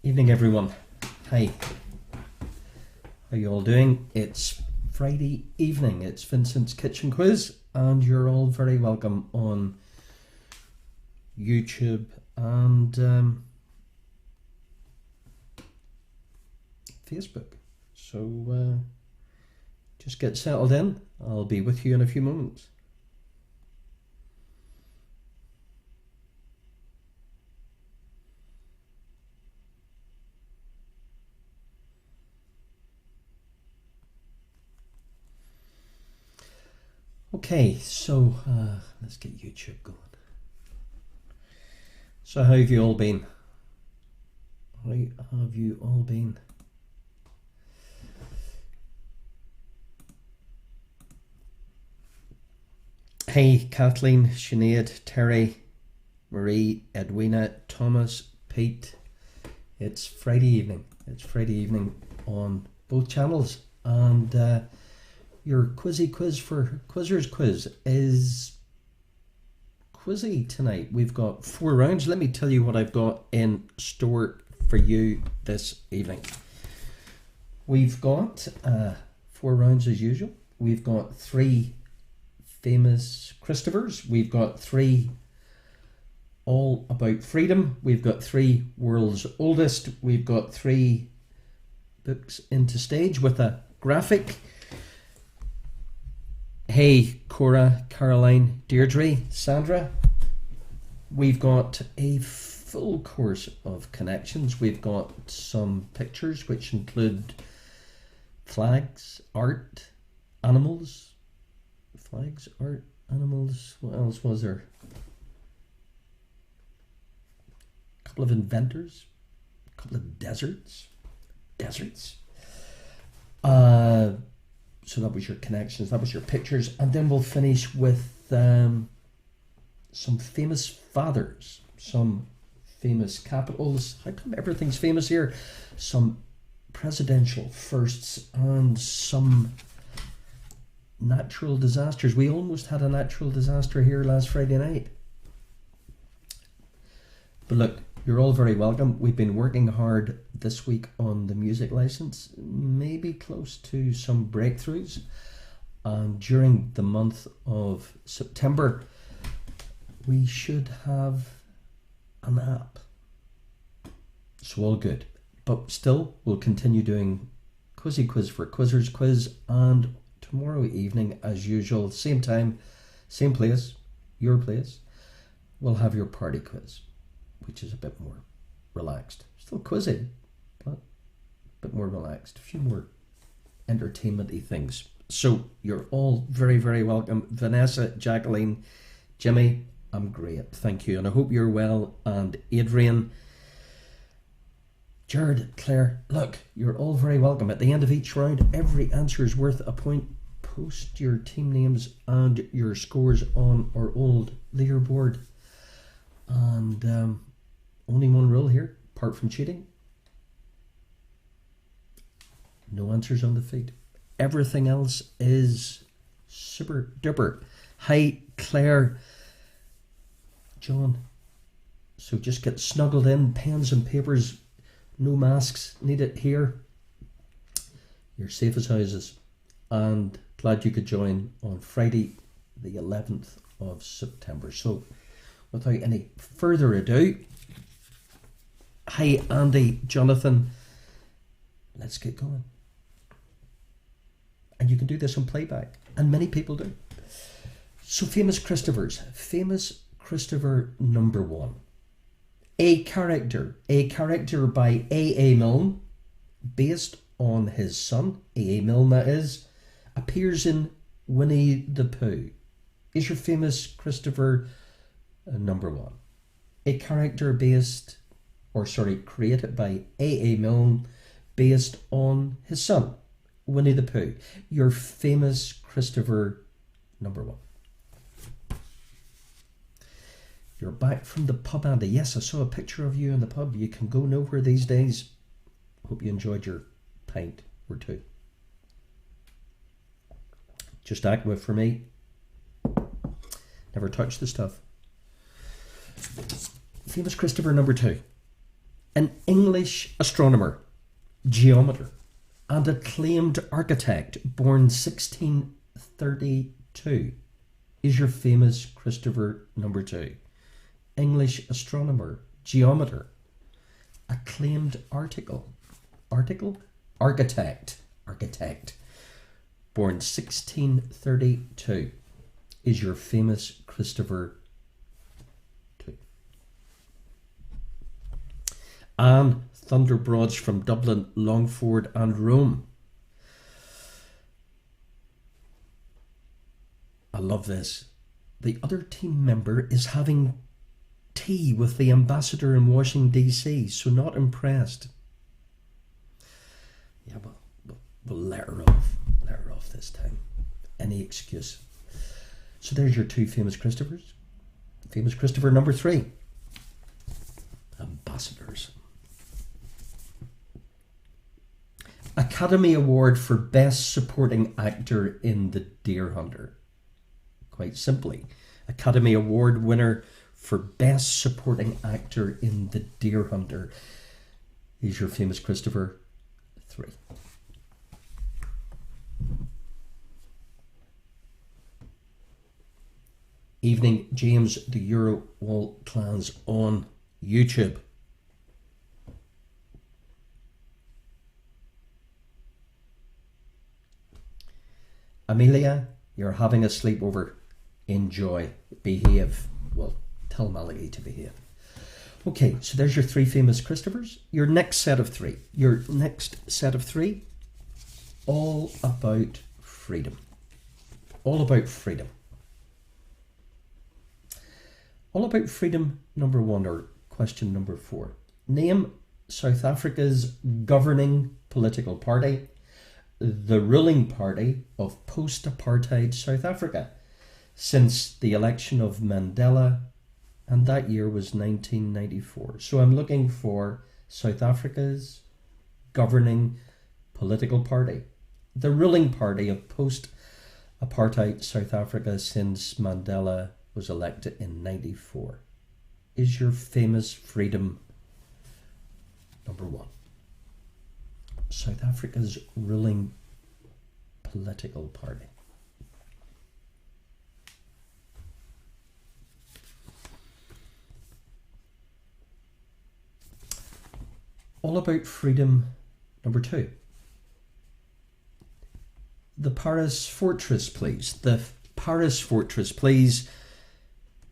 Evening, everyone. Hi. How you all doing? It's Friday evening. It's Vincent's Kitchen Quiz, and you're all very welcome on YouTube and Facebook. So just get settled in. I'll be with you in a few moments. Okay, so let's get YouTube going. So how have you all been? How have you all been? Hey, Kathleen, Sinead, Terry, Marie, Edwina, Thomas, Pete. It's Friday evening. It's Friday evening on both channels, and your quizzy quiz for Quizzers Quiz is quizzy tonight. We've got 4 rounds. Let me tell you what I've got in store for you this evening. We've got 4 rounds as usual. We've got 3 famous Christophers. We've got 3 all about freedom. We've got 3 world's oldest. We've got 3 books into stage with a graphic. Hey, Cora, Caroline, Deirdre, Sandra. We've got a full course of connections. We've got some pictures which include flags, art, animals. Flags, art, animals. What else was there? A couple of inventors. A couple of deserts. So that was your connections, that was your pictures, and then we'll finish with some famous fathers, some famous capitals. How come everything's famous here? Some presidential firsts and some natural disasters. We almost had a natural disaster here last Friday night. But look, you're all very welcome. We've been working hard this week on the music license, maybe close to some breakthroughs. And during the month of September, we should have an app. So all good. But still, we'll continue doing Quizzy Quiz for Quizzers Quiz, and tomorrow evening, as usual, same time, same place, your place, we'll have your party quiz, which is a bit more relaxed. Still quizzing, but a bit more relaxed. A few more entertainment-y things. So you're all very, very welcome. Vanessa, Jacqueline, Jimmy, I'm great. Thank you. And I hope you're well. And Adrian, Jared, Claire, look, you're all very welcome. At the end of each round, every answer is worth a point. Post your team names and your scores on our old leaderboard. And only one rule here, apart from cheating: no answers on the feed. Everything else is super duper. Hi, Claire, John. So just get snuggled in, pens and papers, no masks needed here. You're safe as houses. And glad you could join on Friday, the 11th of September. So without any further ado, hi Andy, Jonathan, let's get going. And you can do this on playback, and many people do. So famous Christophers. Famous Christopher number 1. A character by A.A. Milne, based on his son, A.A. Milne that is, appears in Winnie the Pooh. Is your famous Christopher number 1. A character created by A.A. Milne, based on his son, Winnie the Pooh. Your famous Christopher number 1. You're back from the pub, Andy. Yes, I saw a picture of you in the pub. You can go nowhere these days. Hope you enjoyed your pint or 2. Just aqua for me. Never touched the stuff. Famous Christopher number 2. An English astronomer, geometer, and acclaimed architect born 1632 is your famous Christopher number 2. English astronomer, geometer, acclaimed architect, born 1632 is your famous Christopher 2. Anne Thunderbroads from Dublin, Longford and Rome. I love this. The other team member is having tea with the ambassador in Washington DC, so not impressed. Yeah, we'll let her off this time. Any excuse. So there's your 2 famous Christophers. Famous Christopher number 3. Ambassadors. Academy Award for Best Supporting Actor in The Deer Hunter. Quite simply, Academy Award winner for Best Supporting Actor in The Deer Hunter is your famous Christopher 3. Evening James the Eurowall Clans on YouTube. Amelia, you're having a sleepover. Enjoy. Behave. Well, tell Malachi to behave. Okay, so there's your 3 famous Christophers. Your next set of 3. All about freedom. All about freedom. All about freedom number 1, or question number 4. Name South Africa's governing political party, the ruling party of post-apartheid South Africa, since the election of Mandela, and that year was 1994. So I'm looking for South Africa's governing political party, the ruling party of post-apartheid South Africa since Mandela was elected in 94. Is your famous freedom number 1. South Africa's ruling political party. All about freedom number 2. The Paris Fortress, please. The Paris Fortress, please.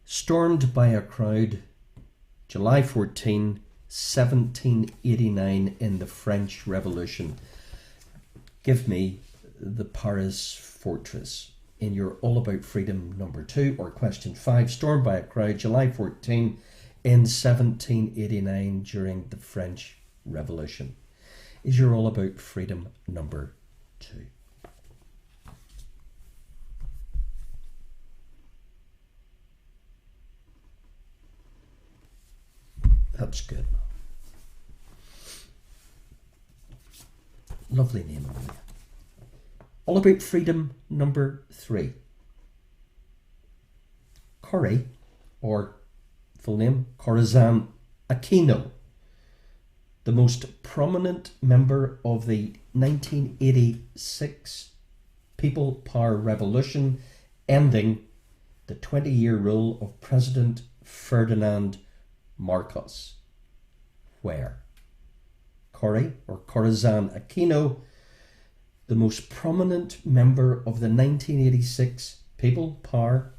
Stormed by a crowd, July 14, 1789 in the French Revolution. Give me the Paris Fortress in your All About Freedom number 2, or question 5. Stormed by a crowd, July 14 in 1789 during the French Revolution. Is your All About Freedom number 2. That's good. Lovely name, Amelia. All About Freedom number 3. Corrie, or full name, Corazon Aquino, the most prominent member of the 1986 People Power Revolution, ending the 20-year rule of President Ferdinand Marcos. Where? Corrie, or Corazon Aquino, the most prominent member of the 1986 People Power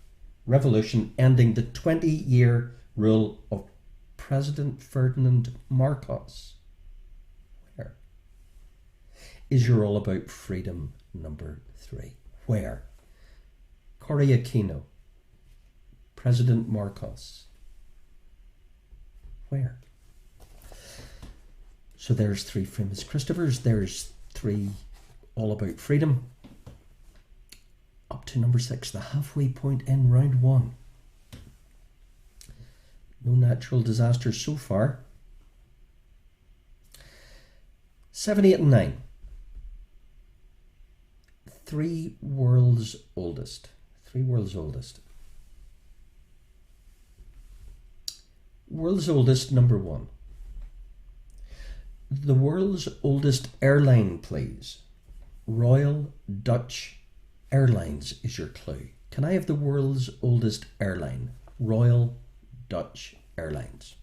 Revolution, ending the 20-year rule of President Ferdinand Marcos. Where? Is your All About Freedom number 3. Where? Corrie Aquino, President Marcos. Where? So there's 3 famous Christophers. There's 3 All About Freedom. Up to number 6, the halfway point in round 1. No natural disasters so far. 7, 8 and 9. 3 world's oldest. 3 world's oldest. World's oldest number 1. The world's oldest airline, please. Royal Dutch Airlines is your clue. Can I have the world's oldest airline? Royal Dutch Airlines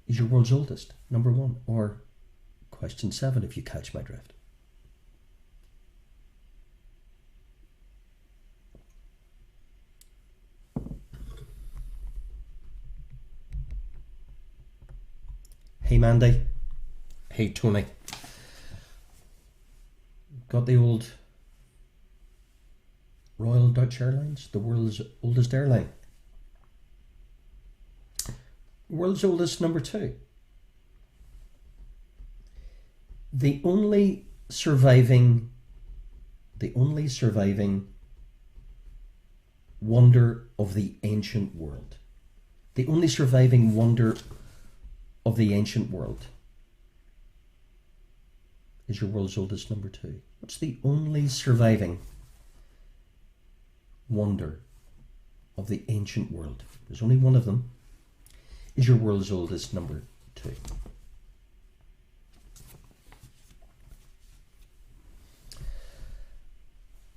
is your world's oldest, number one. Or question 7, if you catch my drift. Hey Mandy. Hey Tony. Got the old Royal Dutch Airlines, the world's oldest airline. World's oldest, number 2. The only surviving wonder of the ancient world. The only surviving wonder of the ancient world is your world's oldest, number 2. What's the only surviving wonder of the ancient world? There's only one of them. Is your world's oldest, number 2.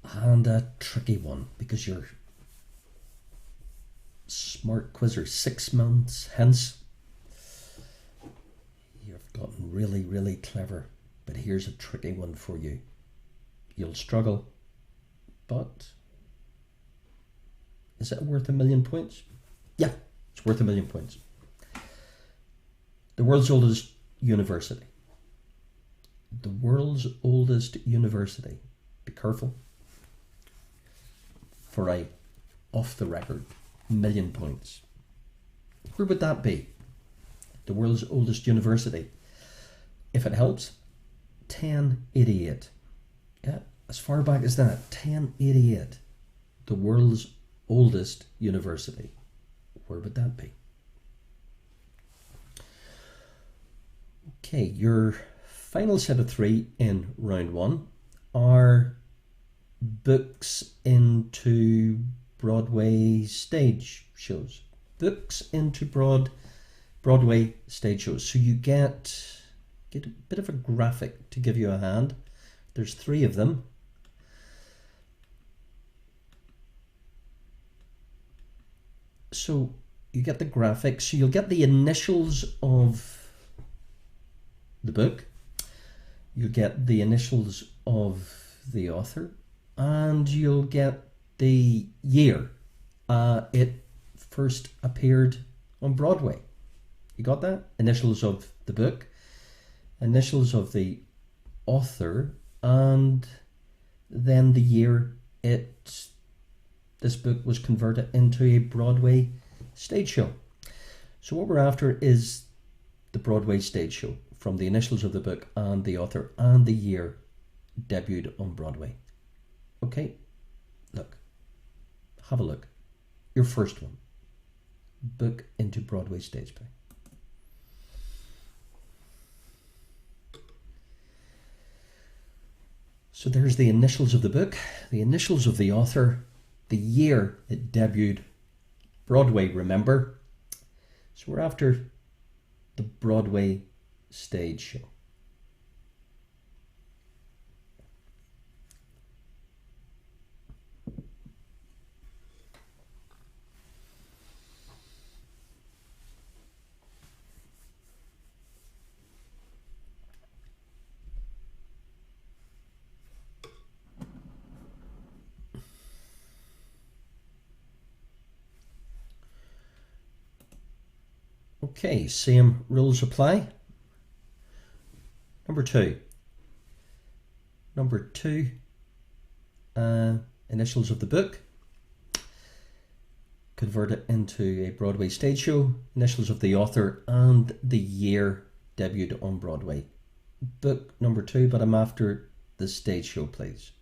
And a tricky one, because you're smart quizzer 6 months hence. You've gotten really, really clever. But here's a tricky one for you. You'll struggle, but is it worth 1,000,000 points? Yeah, it's worth 1,000,000 points. The world's oldest university. The world's oldest university. Be careful. For a off the record 1,000,000 points. Where would that be? The world's oldest university. If it helps, 1088. Yeah, as far back as that, 1088. The world's oldest university. Where would that be? Okay, your final set of 3 in round 1 are books into Broadway stage shows. Books into Broadway stage shows. So you get a bit of a graphic to give you a hand. There's 3 of them. So you get the graphic. So you'll get the initials of the book. You get the initials of the author. And you'll get the year it first appeared on Broadway. You got that? Initials of the book, initials of the author, and then the year this book was converted into a Broadway stage show. So what we're after is the Broadway stage show from the initials of the book and the author and the year debuted on Broadway. Okay, look, have a look. Your first one, book into Broadway stage play. So there's the initials of the book, the initials of the author, the year it debuted, Broadway, remember? So we're after the Broadway stage show. Okay, same rules apply. Number 2. Initials of the book. Convert it into a Broadway stage show. Initials of the author and the year debuted on Broadway. Book number 2, but I'm after the stage show, please.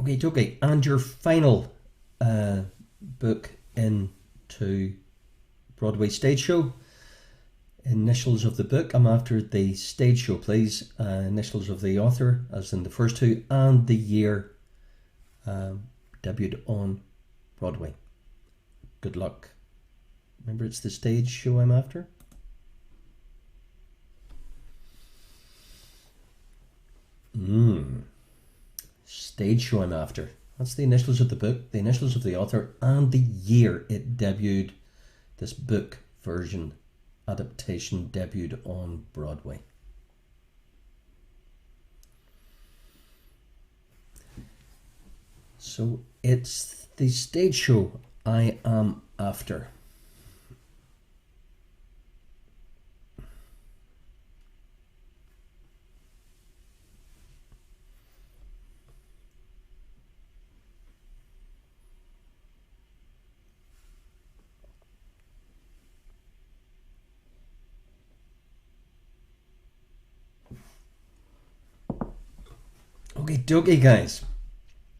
Okay. And your final book into Broadway stage show. Initials of the book. I'm after the stage show, please. Initials of the author, as in the first two, and the year debuted on Broadway. Good luck. Remember, it's the stage show I'm after. Stage show I'm after. That's the initials of the book, the initials of the author, and the year it debuted. This book version adaptation debuted on Broadway. So it's the stage show I am after. Okay, dokie, guys.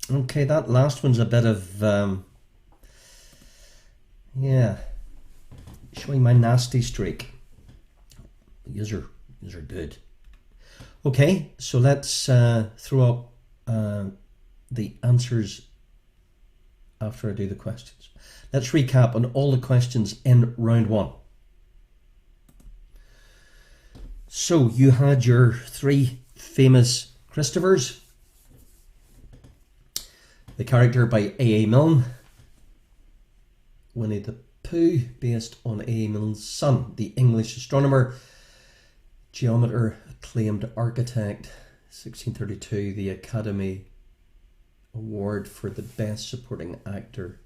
Okay, that last one's a bit of, showing my nasty streak. These are good. Okay, so let's throw up the answers after I do the questions. Let's recap on all the questions in round one. So you had your three famous Christophers. The character by A.A. Milne, Winnie the Pooh, based on A.A. Milne's son, the English astronomer, geometer, acclaimed architect, 1632, the Academy Award for the Best Supporting Actor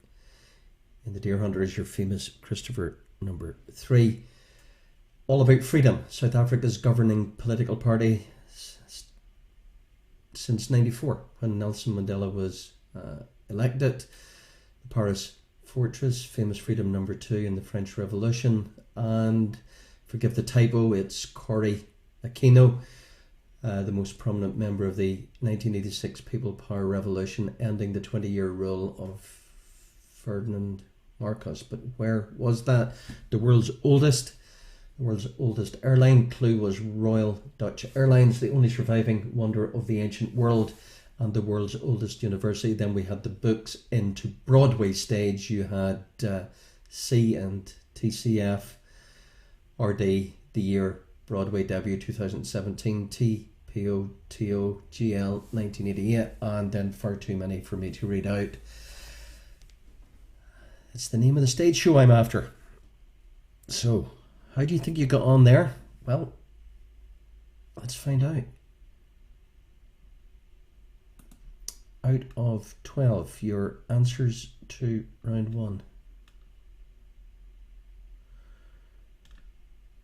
in The Deer Hunter is your famous Christopher number 3. All About Freedom, South Africa's governing political party since 94, when Nelson Mandela was elected. The Paris Fortress, famous freedom number 2 in the French Revolution. And forgive the typo, it's Corrie Aquino, the most prominent member of the 1986 People Power Revolution, ending the 20-year rule of Ferdinand Marcos. But where was that? The world's oldest airline. Clue was Royal Dutch Airlines, the only surviving wonder of the ancient world, and the world's oldest university. Then we had the books into Broadway stage. You had C and TCF, RD, the year Broadway debut 2017, TPOTO GL 1988, and then far too many for me to read out. It's the name of the stage show I'm after. So, how do you think you got on there? Well, let's find out. Out of 12, your answers to round 1.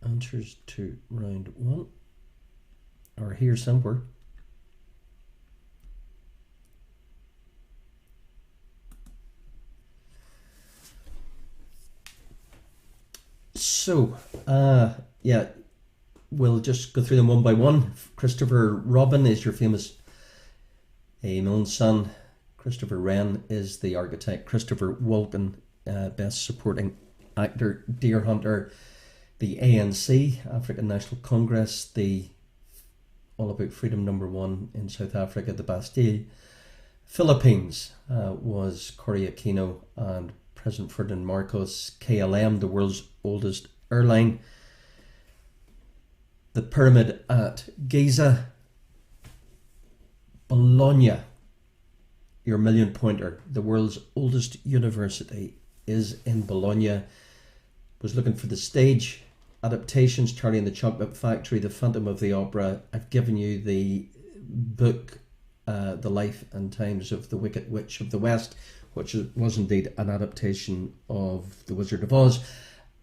Answers to round 1 are here somewhere. So, we'll just go through them one by one. Christopher Robin is your famous A. Milne's son. Christopher Wren is the architect. Christopher Walken, best supporting actor. Deer Hunter, the ANC, African National Congress, the All About Freedom number 1 in South Africa, the Bastille. Philippines was Corrie Aquino and President Ferdinand Marcos. KLM, the world's oldest airline. The Pyramid at Giza. Bologna, your million pointer. The world's oldest university is in Bologna. Was looking for the stage adaptations. Charlie and the Chocolate Factory, The Phantom of the Opera. I've given you the book, The Life and Times of the Wicked Witch of the West, which was indeed an adaptation of The Wizard of Oz.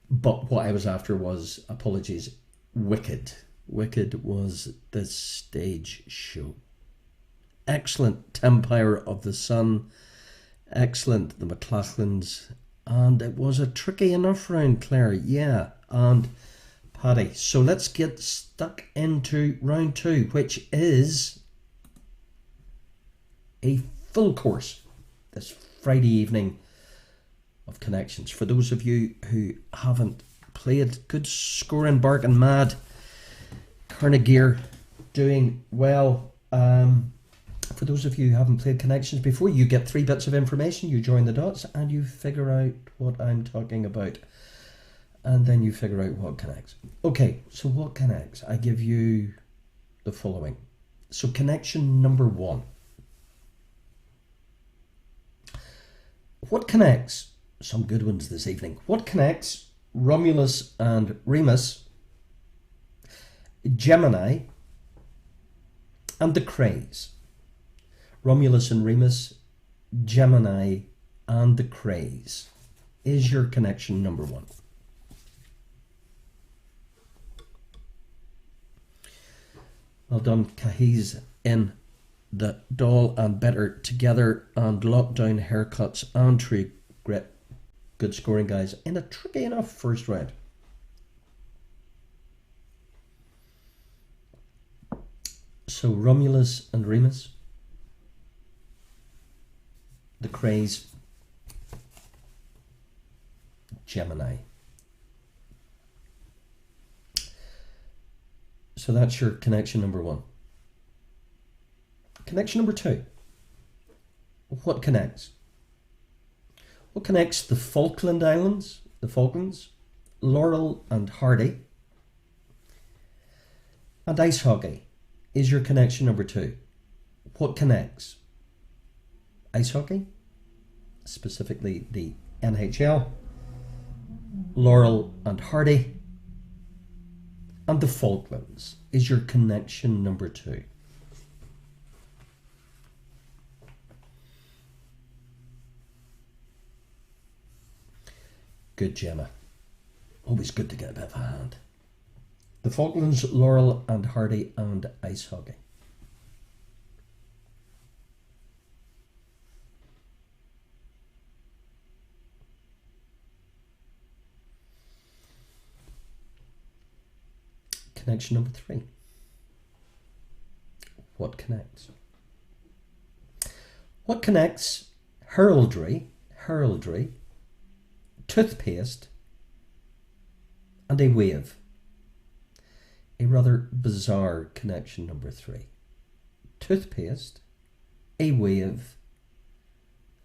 But what I was after was, apologies, Wicked. Wicked was the stage show. Excellent, Empire of the Sun. Excellent, The McLachlans. And it was a tricky enough round, Claire. Yeah, and Paddy. So let's get stuck into round 2, which is a full course this Friday evening of Connections. For those of you who haven't played, good scoring, barking mad. Carnegie doing well. For those of you who haven't played Connections before, you get 3 bits of information, you join the dots, and you figure out what I'm talking about. And then you figure out what connects. Okay, so what connects? I give you the following. So connection number 1. What connects? Some good ones this evening. What connects Romulus and Remus, Gemini, and the Crays? Romulus and Remus, Gemini, and the Crays is your connection number 1. Well done, Cahiz in the doll and better together and lockdown haircuts and tree grit. Good scoring, guys, in a tricky enough first round. So Romulus and Remus, the Crays, Gemini. So that's your connection number 1. Connection number 2. What connects? What connects the Falkland Islands, Laurel and Hardy, and ice hockey is your connection number 2. What connects? Ice hockey, specifically the NHL, Laurel and Hardy, and the Falklands is your connection number 2. Good, Gemma. Always good to get a bit of a hand. The Falklands, Laurel and Hardy, and ice hockey. Connection number 3. What connects? What connects heraldry, toothpaste, and a wave? A rather bizarre connection number 3. Toothpaste, a wave,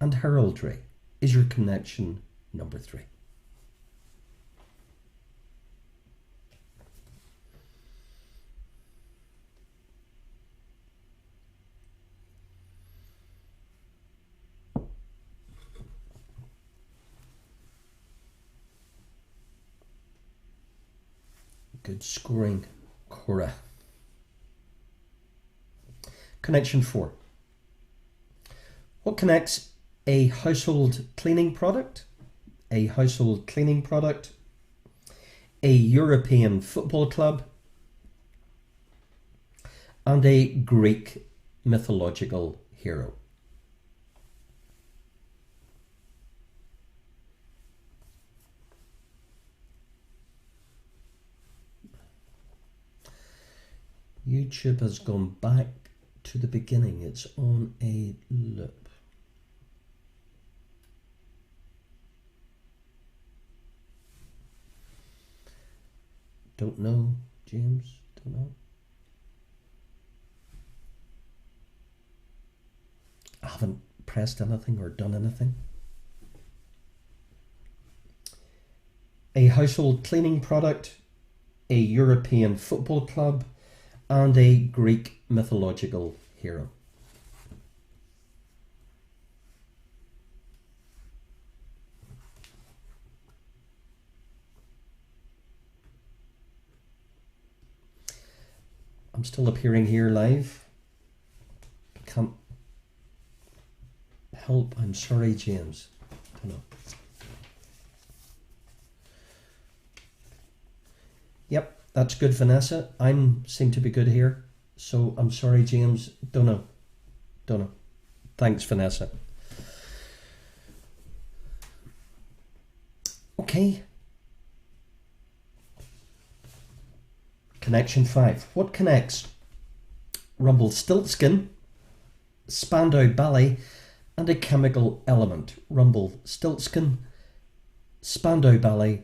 and heraldry is your connection number 3. Good scoring, Cora. Connection 4. What connects a household cleaning product, a European football club, and a Greek mythological hero? YouTube has gone back to the beginning. It's on a loop. Don't know, James. Don't know. I haven't pressed anything or done anything. A household cleaning product, a European football club, and a Greek mythological hero. I'm still appearing here live. Can't help. I'm sorry, James. Don't know. Yep. That's good, Vanessa. Seem to be good here. So I'm sorry, James. Don't know. Thanks, Vanessa. Okay. Connection 5. What connects Rumpelstiltskin, Spandau Ballet, and a chemical element. Rumpelstiltskin, Spandau Ballet,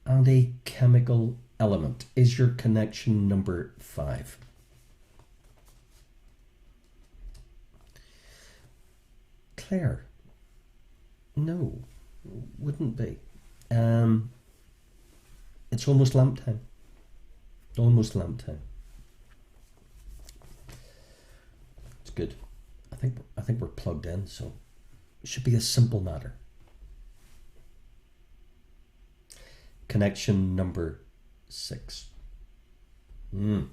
and a chemical element is your connection number 5. Claire. No, wouldn't be. It's almost lamp time. Almost lamp time. It's good. I think we're plugged in, so it should be a simple matter. Connection number 6. A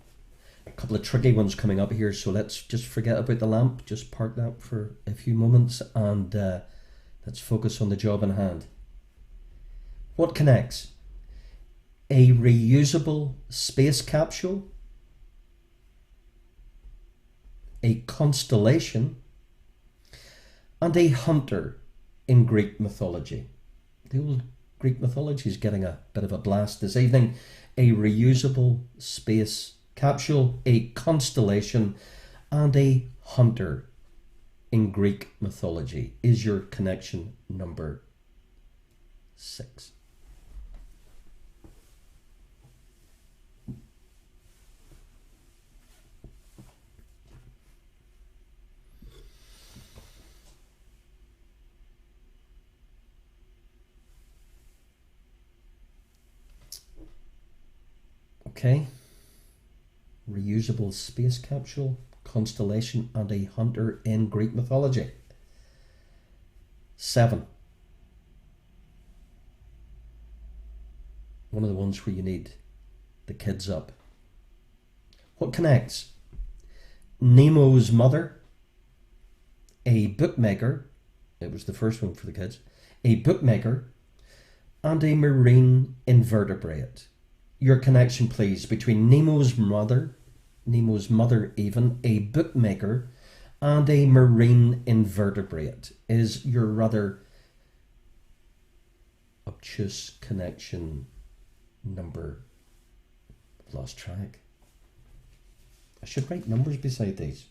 couple of tricky ones coming up here, so let's just forget about the lamp. Just park that for a few moments and let's focus on the job in hand. What connects? A reusable space capsule, a constellation, and a hunter in Greek mythology. The old Greek mythology is getting a bit of a blast this evening. A reusable space capsule, a constellation, and a hunter in Greek mythology is your connection number 6. Okay. Reusable space capsule, constellation, and a hunter in Greek mythology. 7. One of the ones where you need the kids up. What connects? Nemo's mother, a bookmaker, it was the first one for the kids, a bookmaker, and a marine invertebrate. Your connection, please, between Nemo's mother even, a bookmaker, and a marine invertebrate is your rather obtuse connection number. I've lost track. I should write numbers beside these.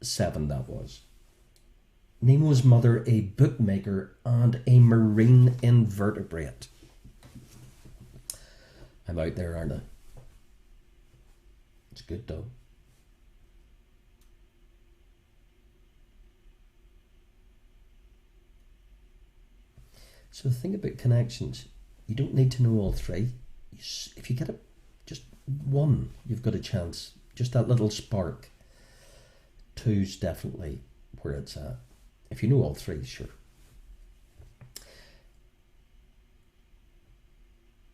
7 that was. Nemo's mother, a bookmaker, and a marine invertebrate. I'm out there, aren't I? It's good though. So the thing about connections, you don't need to know all 3. If you get it, just 1, you've got a chance. Just that little spark. 2's definitely where it's at. If you know all 3, sure.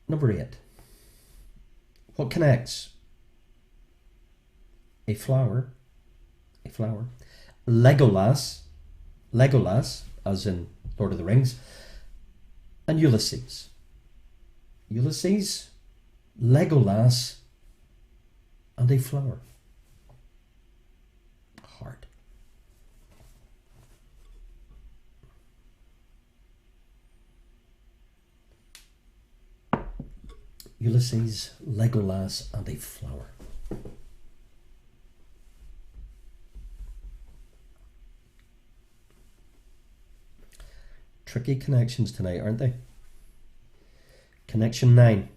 Number 8. What connects? A flower, Legolas, as in Lord of the Rings, and Ulysses, Legolas, and a flower. Hard. Ulysses, Legolas, and a flower. Tricky connections tonight, aren't they? Connection 9.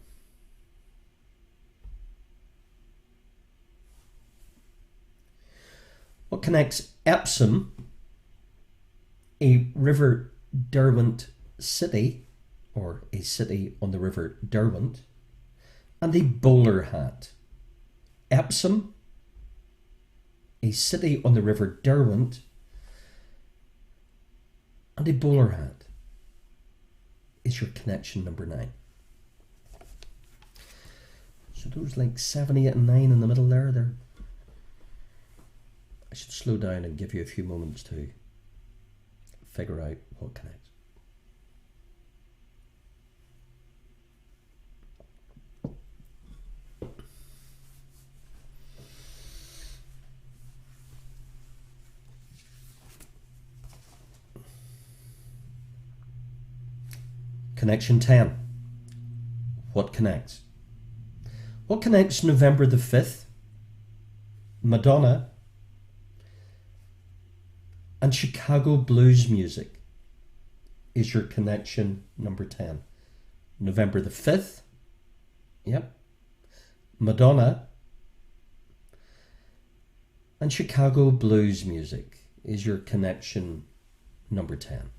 What connects Epsom, a River Derwent city, or a city on the River Derwent, and a bowler hat? Epsom, a city on the River Derwent, and a bowler hat is your connection number 9. So those like 7, 8 and 9 in the middle there. I should slow down and give you a few moments to figure out what connects. Connection 10. What connects? What connects November the 5th, Madonna, and Chicago blues music is your connection number 10? November the 5th, yep, Madonna, and Chicago blues music is your connection number 10.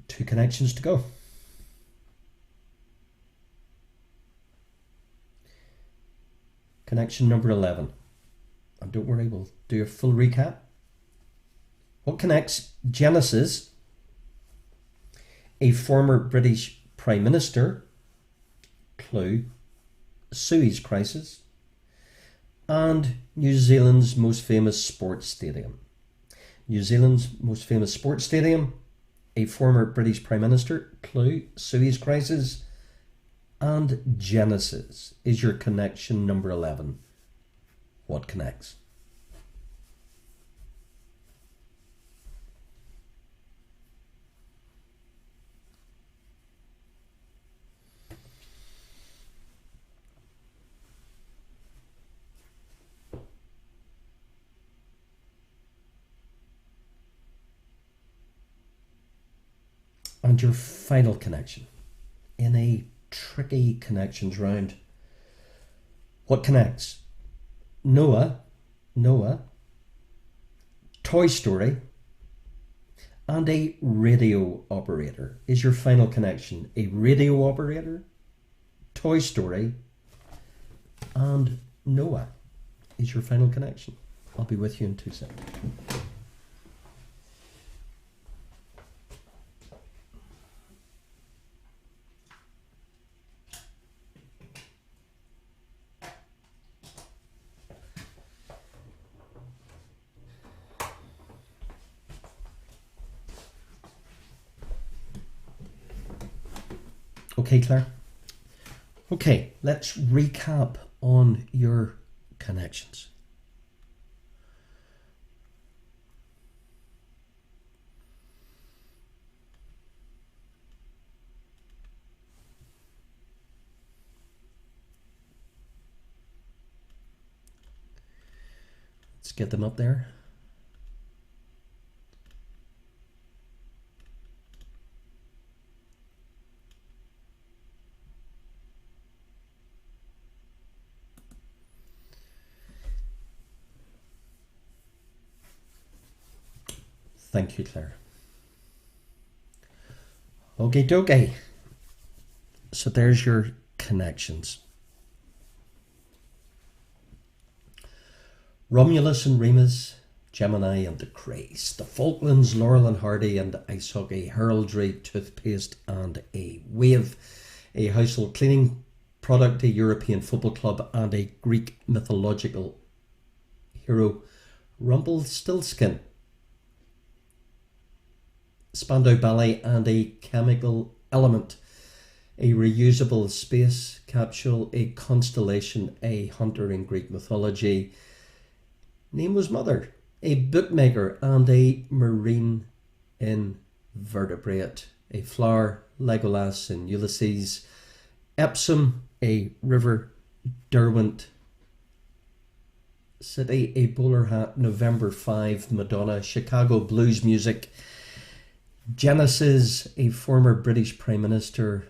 Two connections to go. Connection number 11. And don't worry, we'll do a full recap. What connects Genesis, a former British Prime Minister, clue, Suez Crisis, and New Zealand's most famous sports stadium? New Zealand's most famous sports stadium, a former British Prime Minister, clue, Suez Crisis, and Genesis is your connection number 11. What connects? And your final connection in a tricky connections round. What connects Noah, Toy Story, and a radio operator is your final connection? A radio operator, Toy Story, and Noah is your final connection. I'll be with you in 2 seconds. Okay, Claire. Okay, let's recap on your connections. Let's get them up there. Thank you, Claire. Okie dokie. So there's your connections. Romulus and Remus, Gemini and the Craze, the Falklands, Laurel and Hardy and Ice Hockey, Heraldry, Toothpaste and a Wave, a household cleaning product, a European football club and a Greek mythological hero, Rumpelstiltskin, Spandau Ballet and a chemical element, a reusable space capsule, a constellation, a hunter in Greek mythology, Nemo's mother, a bookmaker and a marine invertebrate, a flower, Legolas in Ulysses, Epsom, a river, Derwent City, a bowler hat, November 5, Madonna, Chicago blues music, Genesis, a former British Prime Minister,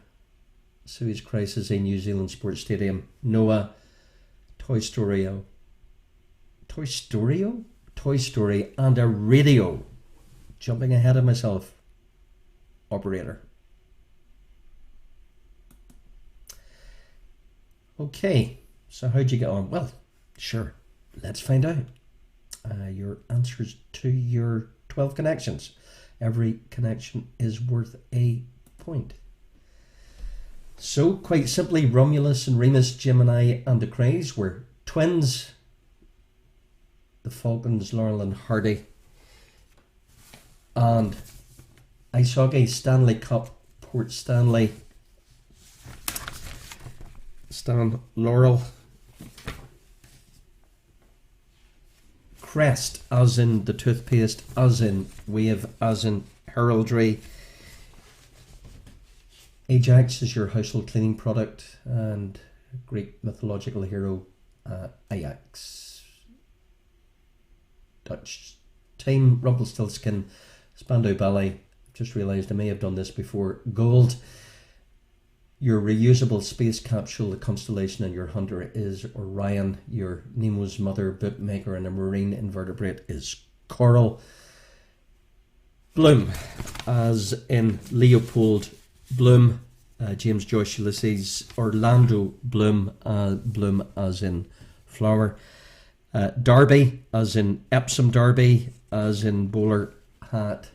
Suez Crisis, a New Zealand sports stadium, Noah, Toy Story, and a radio. Jumping ahead of myself, operator. Okay, so how'd you get on? Well, sure, let's find out. Your answers to your 12 connections. Every connection is worth a point. So, quite simply, Romulus and Remus, Gemini and the Craze were twins. The Falcons, Laurel and Hardy. And Ice Hockey, Stanley Cup, Port Stanley. Stan Laurel. Crest, as in the toothpaste, as in wave, as in heraldry. Ajax is your household cleaning product, and Greek mythological hero Ajax. Dutch team, Rumpelstiltskin, Spandau Ballet. Just realised I may have done this before. Gold. Your reusable space capsule, the constellation in your hunter is Orion. Your Nemo's mother, bookmaker, and a marine invertebrate is Coral. Bloom, as in Leopold Bloom, James Joyce Ulysses, Orlando Bloom, Bloom as in flower. Derby, as in Epsom Derby, as in bowler hat,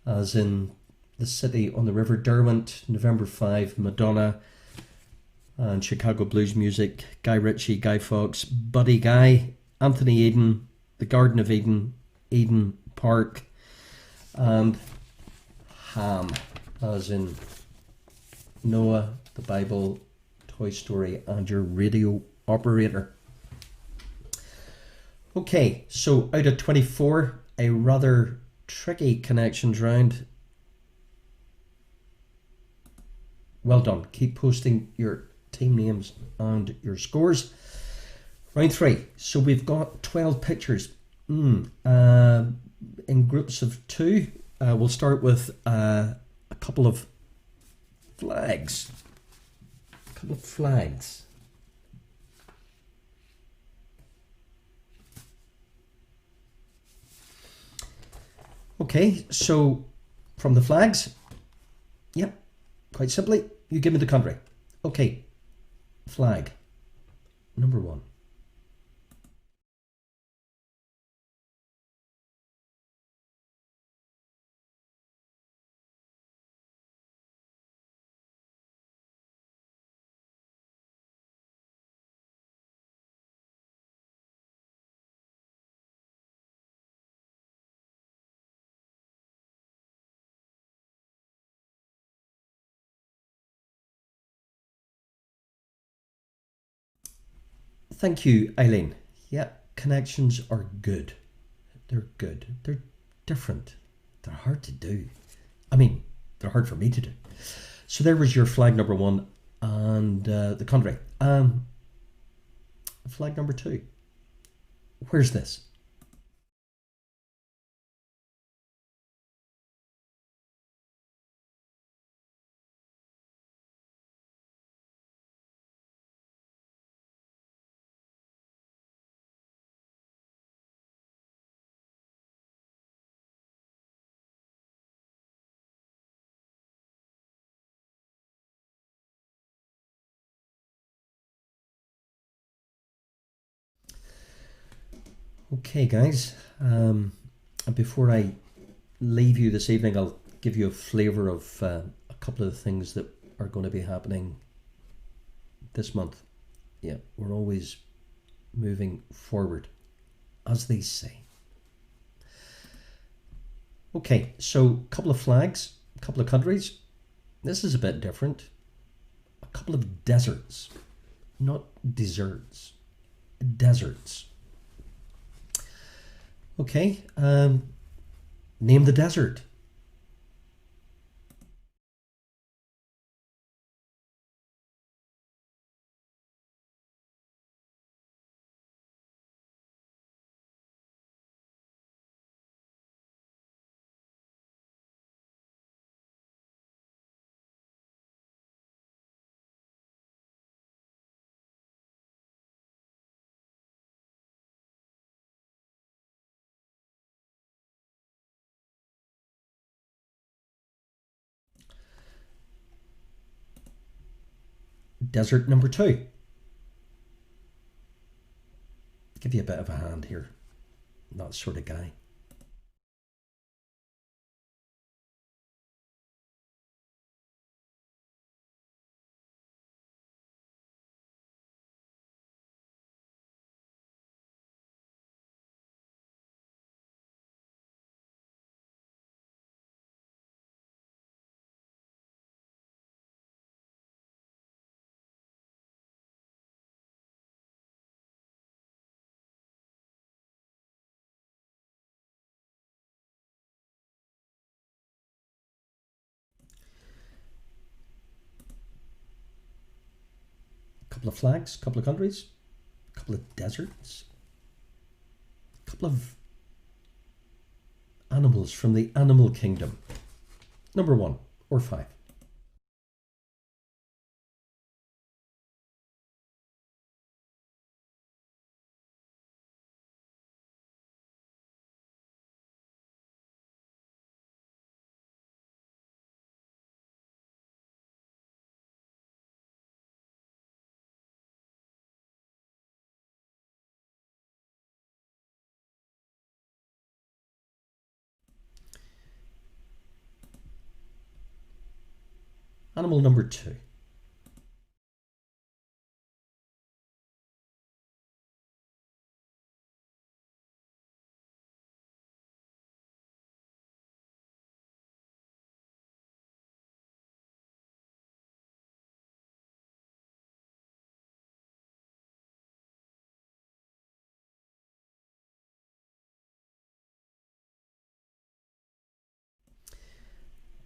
as in the city on the river. Derwent, November 5, Madonna, and Chicago blues music. Guy Ritchie, Guy Fawkes, Buddy Guy, Anthony Eden, The Garden of Eden, Eden Park, and Ham, as in Noah, the Bible, Toy Story, and your radio operator. Okay, so out of 24, a rather tricky connections round. Well done. Keep posting your team names and your scores. Round 3. So we've got 12 pictures in groups of 2. We'll start with a couple of flags. Okay, so from the flags, yep, quite simply, you give me the country. Okay, flag number 1. Thank you, Eileen. Yeah, connections are good. They're good. They're different. They're hard to do. I mean, they're hard for me to do. So there was your flag number 1 and the country. Flag number 2. Where's this? Okay, guys. And before I leave you this evening, I'll give you a flavour of a couple of the things that are going to be happening this month. Yeah, we're always moving forward, as they say. Okay, so a couple of flags, a couple of countries. This is a bit different. A couple of deserts, not desserts, deserts. Okay, name the desert. Desert number 2. Give you a bit of a hand here. That sort of guy. couple of flags, a couple of countries, a couple of deserts, a couple of animals from the animal kingdom. Number 1 or 5. Animal number 2.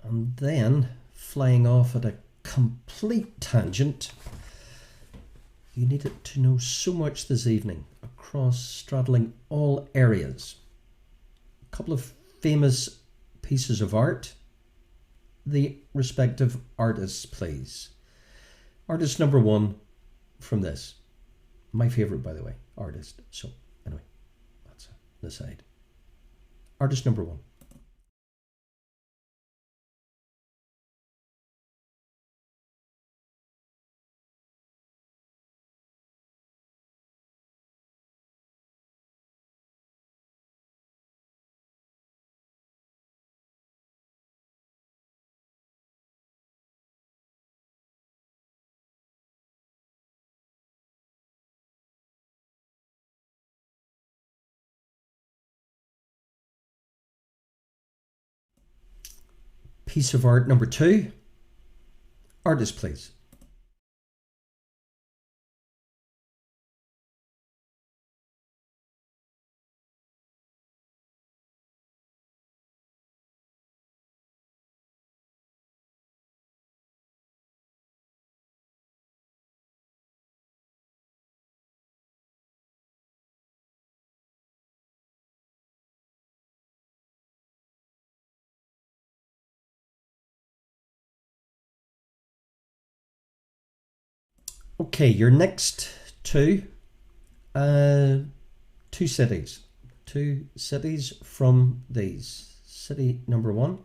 And then, flying off at a complete tangent, you needed to know so much this evening, across straddling all areas. A couple of famous pieces of art, the respective artists, please. Artist number 1 from this. My favourite, by the way, artist. So, anyway, that's an aside. Artist number 1. Piece of art number 2. Artist, please. Okay, your next 2, uh, 2 cities. 2 cities from these. City number 1.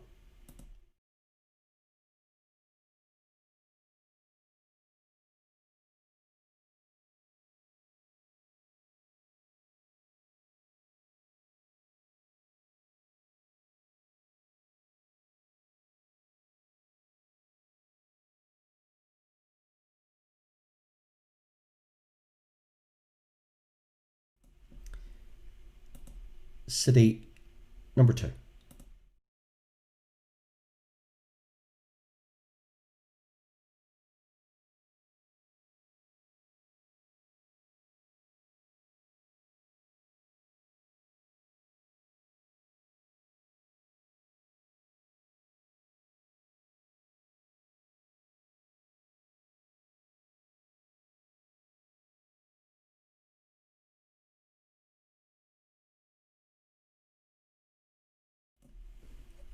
City number 2.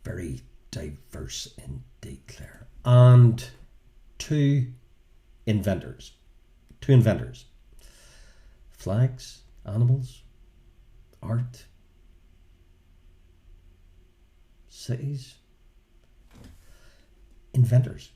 Very diverse indeed, Claire. And 2 inventors. 2 inventors. Flags, animals, art, cities. Inventors.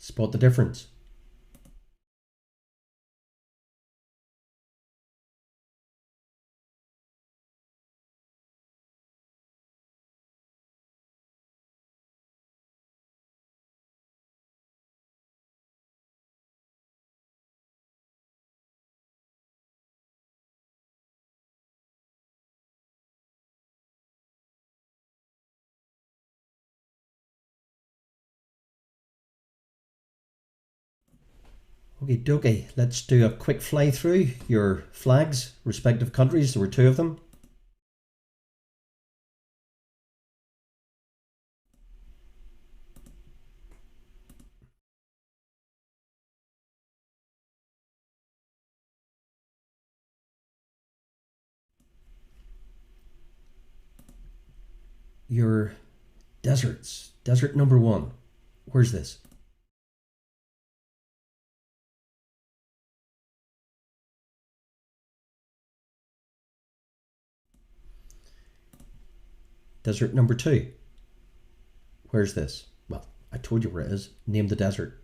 Spot the difference. Okay, dokie, let's do a quick fly through your flags, respective countries. There were two of them. Your deserts. Desert number one. Where's this? Desert number two. Where's this? Well, I told you where it is. Name the desert.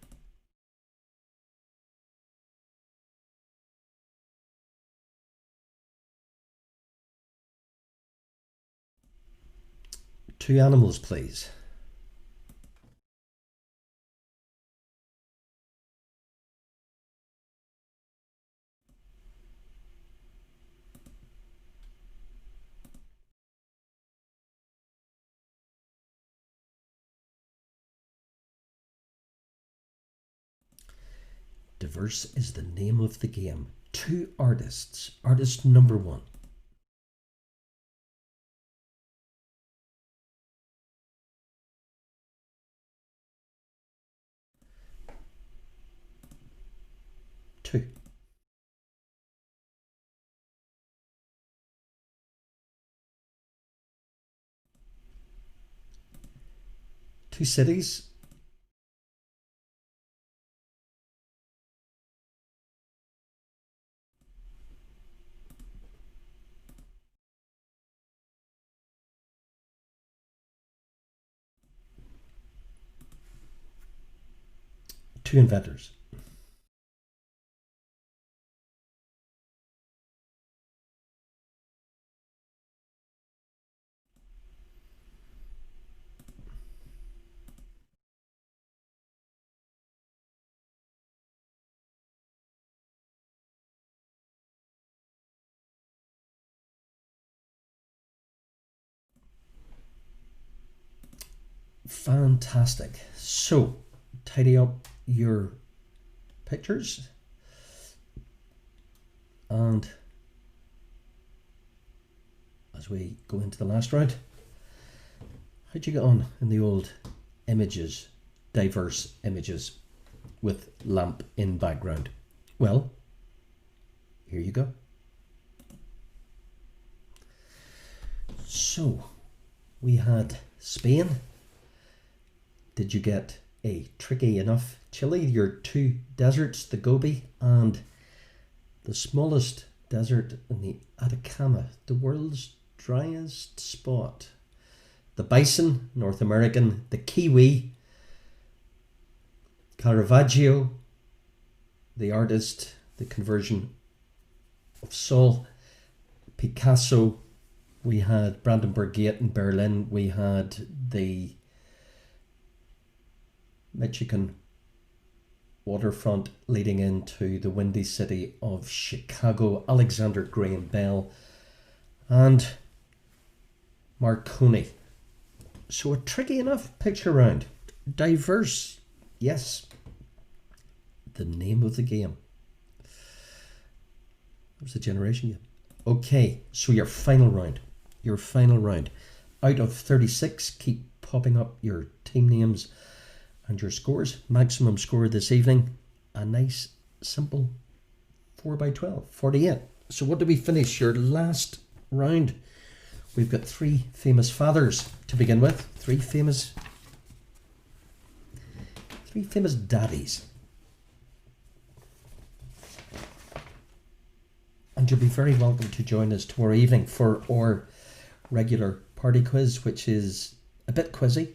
Two animals, please. Diverse is the name of the game. Two artists. Artist number one. Two. Two cities. Two inventors. Fantastic. So, tidy up your pictures and as we go into the last round, how'd you get on in the old images, diverse images with lamp in background? Well, here you go. So, we had Spain. Did you get a tricky enough Chile? Your two deserts, the Gobi and the smallest desert in the Atacama, the world's driest spot. The bison, North American, the kiwi, Caravaggio, the artist, the conversion of Sol, Picasso. We had Brandenburg Gate in Berlin. We had the Michigan waterfront leading into the windy city of Chicago, Alexander Graham Bell, and Marconi. So a tricky enough picture round. Diverse, yes. The name of the game. It was a generation game. Okay, so your final round. Your final round. Out of 36, keep popping up your team names and your scores. Maximum score this evening, a nice simple 4x12, 48. So what did we finish? Your last round. We've got three famous fathers to begin with. Three famous daddies. And you'll be very welcome to join us tomorrow evening for our regular party quiz, which is a bit quizzy,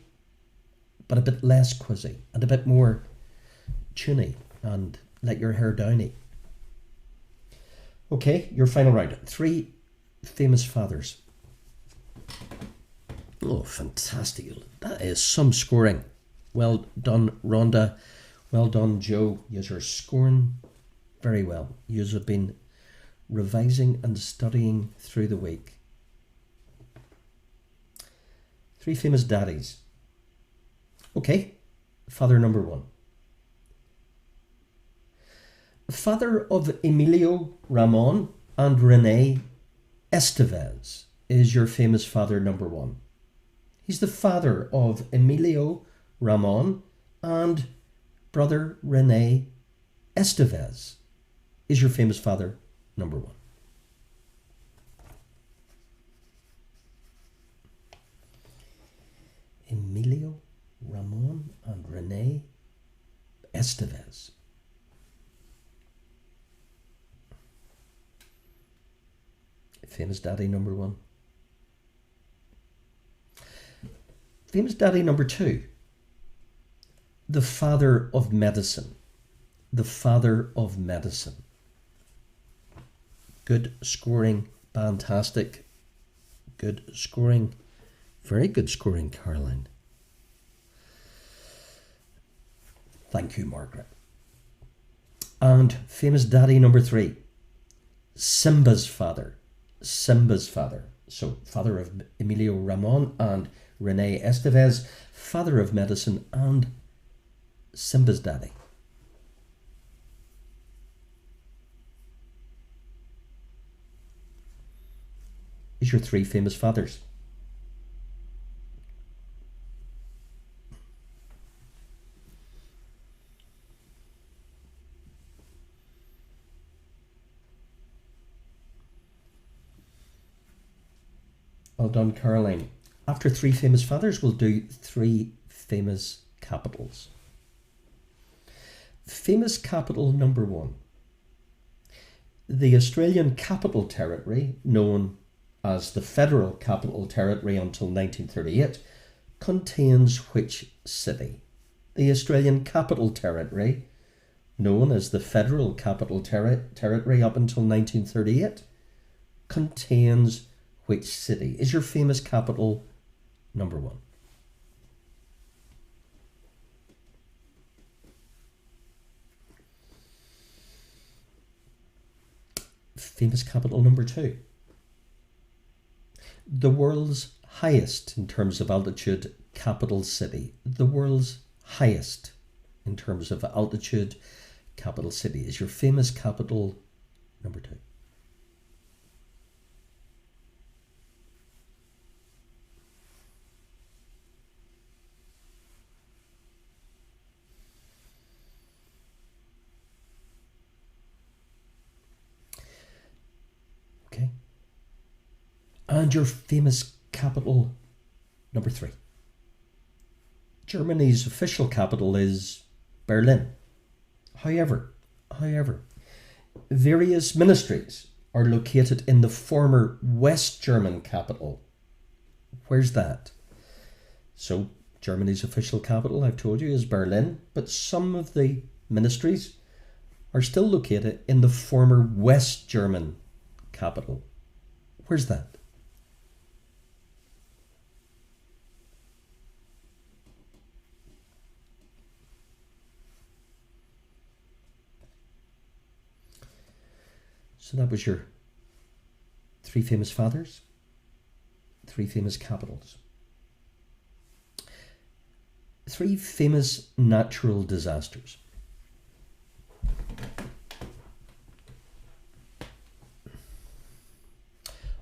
but a bit less quizzy and a bit more tuney and let your hair downy. Okay, your final round. Three famous fathers. Oh, fantastic. That is some scoring. Well done, Rhonda. Well done, Joe. You're scoring very well. You have been revising and studying through the week. Three famous daddies. Okay, father number one. Father of Emilio Ramon and Rene Estevez is your famous father number one. He's the father of Emilio Ramon and brother Rene Estevez is your famous father number one. Emilio Ramon and Rene Estevez. Famous daddy number one. Famous daddy number two. The father of medicine. The father of medicine. Good scoring, fantastic. Good scoring. Very good scoring, Caroline. Thank you, Margaret. And famous daddy number three. Simba's father. Simba's father. So, father of Emilio Ramon and Rene Estevez, father of medicine and Simba's daddy. Is your three famous fathers. Well done, Caroline. After three famous fathers, we'll do three famous capitals. Famous capital number one. The Australian Capital Territory, known as the Federal Capital Territory until 1938, contains which city? The Australian Capital Territory, known as the Federal Capital Territory up until 1938, contains which city? Is your famous capital number one? Famous capital number two. The world's highest in terms of altitude capital city. The world's highest in terms of altitude capital city is your famous capital number two. Okay. And your famous capital number three. Germany's official capital is Berlin. However, various ministries are located in the former West German capital. Where's that? So, Germany's official capital, I've told you, is Berlin, but some of the ministries are still located in the former West German capital. Where's that? So that was your three famous fathers, three famous capitals. Three famous natural disasters.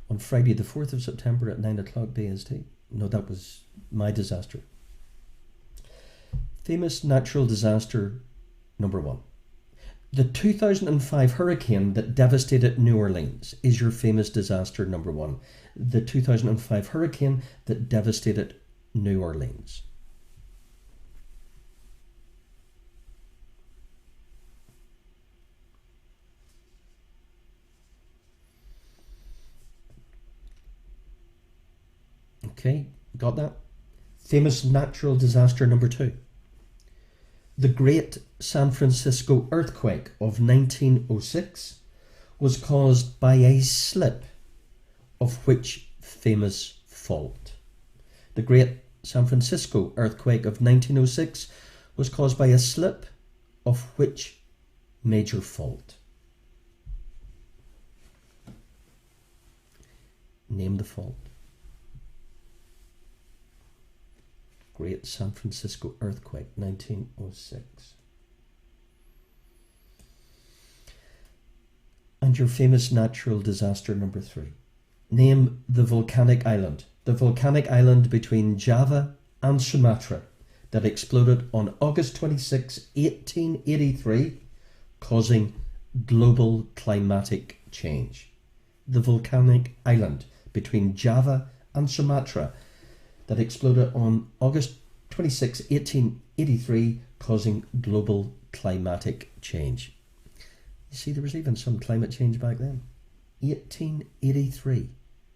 On Friday the 4th of September at 9 o'clock BST. No, that was my disaster. Famous natural disaster number one. The 2005 hurricane that devastated New Orleans is your famous disaster number one. The 2005 hurricane that devastated New Orleans. Okay, got that? Famous natural disaster number two. The Great San Francisco earthquake of 1906 was caused by a slip of which famous fault? The Great San Francisco earthquake of 1906 was caused by a slip of which major fault? Name the fault. Great San Francisco earthquake, 1906. And your famous natural disaster number 3. Name the volcanic island. The volcanic island between Java and Sumatra that exploded on August 26, 1883, causing global climatic change. The volcanic island between Java and Sumatra that exploded on August 26, 1883, causing global climatic change. You see, there was even some climate change back then. 1883.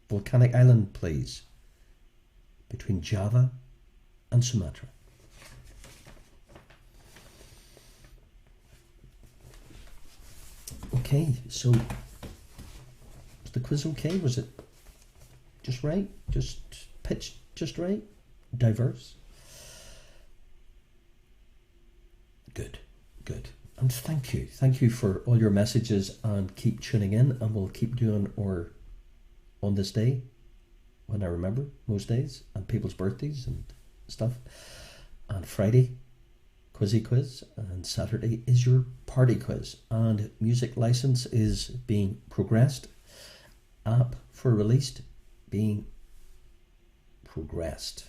Volcanic island, please. Between Java and Sumatra. Okay, so was the quiz okay? Was it just right? Just pitched just right? Diverse? Good, good. And thank you. Thank you for all your messages, and keep tuning in, and we'll keep doing our on this day when I remember most days, and people's birthdays and stuff. And Friday, Quizzy Quiz, and Saturday is your party quiz. And music license is being progressed. App for released being progressed.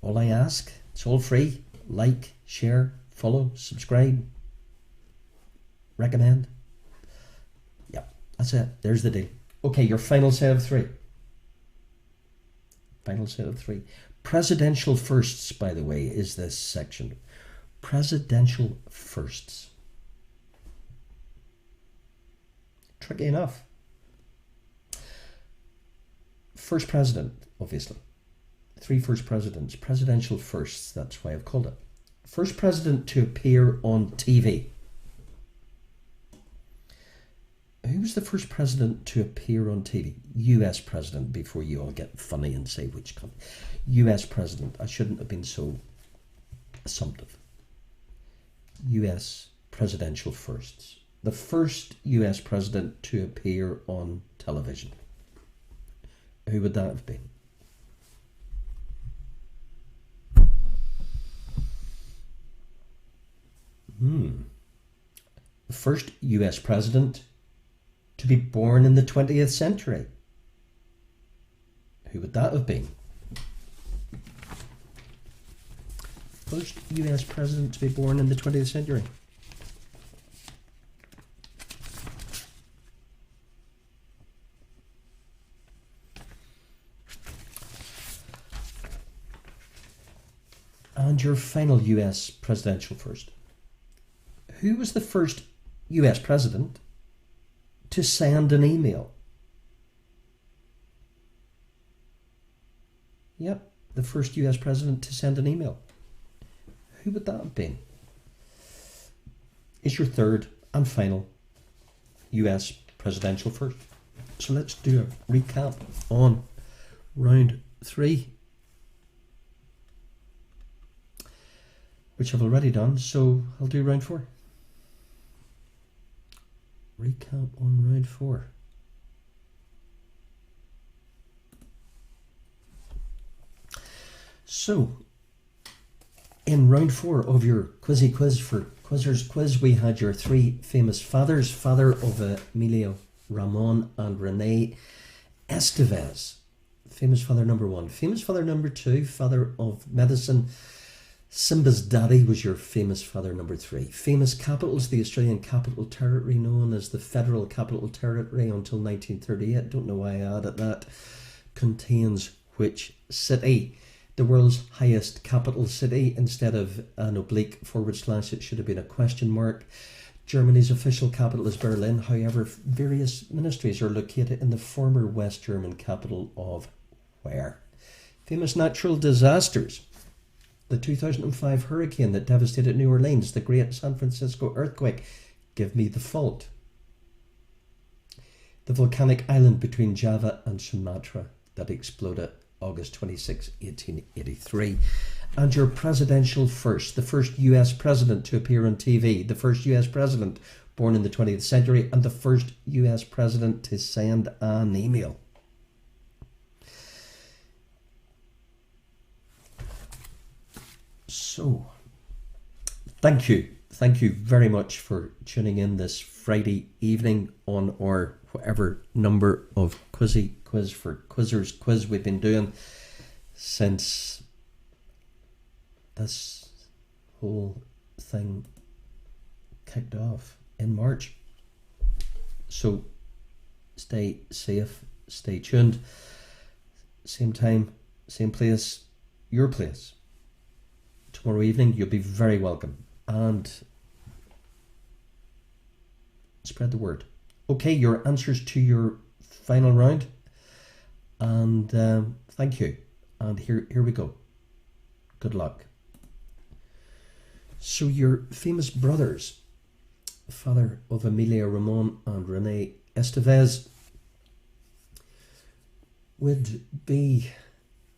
All I ask, it's all free. Like, share, follow, subscribe, recommend. Yeah, that's it. There's the deal. Okay, your final set of 3. Final set of 3. Presidential firsts, by the way, is this section. Presidential firsts. Tricky enough. First president, obviously. 3 first presidents. Presidential firsts, that's why I've called it. First president to appear on TV. Who was the first president to appear on TV? US president, before you all get funny and say which country. US president. I shouldn't have been so assumptive. US presidential firsts. The first US president to appear on television. Who would that have been? The first US president to be born in the 20th century. Who would that have been? First US president to be born in the 20th century. And your final US presidential first. Who was the first US president to send an email? Yep, the first US president to send an email. Who would that have been? Is your third and final US presidential first. So let's do a recap on round 3, which I've already done, so I'll do round 4. Recap on round 4. So, in round 4 of your Quizzy Quiz for Quizzers Quiz, we had your 3 famous fathers, father of Emilio Ramon and Rene Estevez. Famous father number 1. Famous father number 2, father of medicine. Simba's daddy was your famous father number 3. Famous capitals, the Australian Capital Territory, known as the Federal Capital Territory until 1938. Don't know why I added that. Contains which city? The world's highest capital city. Instead of an oblique / it should have been a question mark. Germany's official capital is Berlin. However, various ministries are located in the former West German capital of where? Famous natural disasters. The 2005 hurricane that devastated New Orleans, the Great San Francisco earthquake. Give me the fault. The volcanic island between Java and Sumatra that exploded August 26, 1883. And your presidential first, the first US president to appear on TV, the first US president born in the 20th century, and the first US president to send an email. So, thank you very much for tuning in this Friday. Friday evening on our whatever number of quiz for quizzers quiz we've been doing since this whole thing kicked off in March. So stay safe, stay tuned. Same time, same place, your place. Tomorrow evening, you'll be very welcome. And spread the word. Okay, your answers to your final round. And thank you. And here we go. Good luck. So your famous brothers, father of Emilia Ramon and Rene Estevez, would be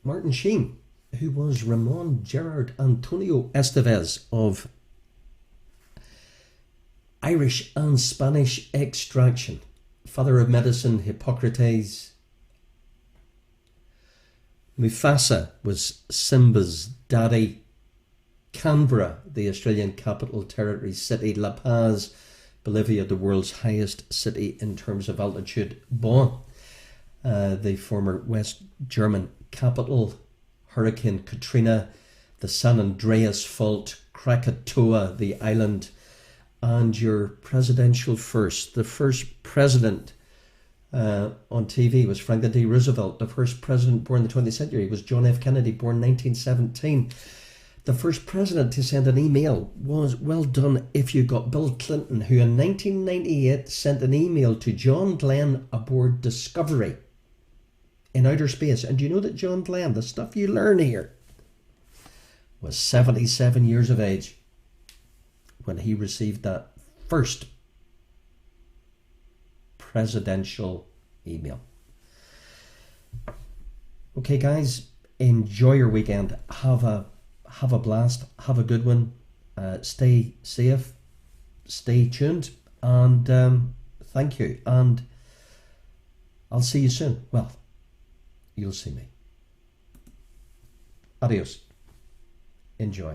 Martin Sheen, who was Ramon Gerard Antonio Estevez of Irish and Spanish extraction, father of medicine, Hippocrates. Mufasa was Simba's daddy. Canberra, the Australian Capital Territory city. La Paz, Bolivia, the world's highest city in terms of altitude. Bonn, the former West German capital. Hurricane Katrina, the San Andreas Fault, Krakatoa, the island, and your presidential first. The first president on TV was Franklin D. Roosevelt. The first president born in the 20th century was John F. Kennedy, born 1917. The first president to send an email was, well done if you got Bill Clinton, who in 1998 sent an email to John Glenn aboard Discovery in outer space. And do you know that John Glenn, the stuff you learn here, was 77 years of age when he received that first presidential email. Okay, guys, enjoy your weekend. Have a blast. Have a good one. Stay safe. Stay tuned. And thank you. And I'll see you soon. Well, you'll see me. Adios. Enjoy.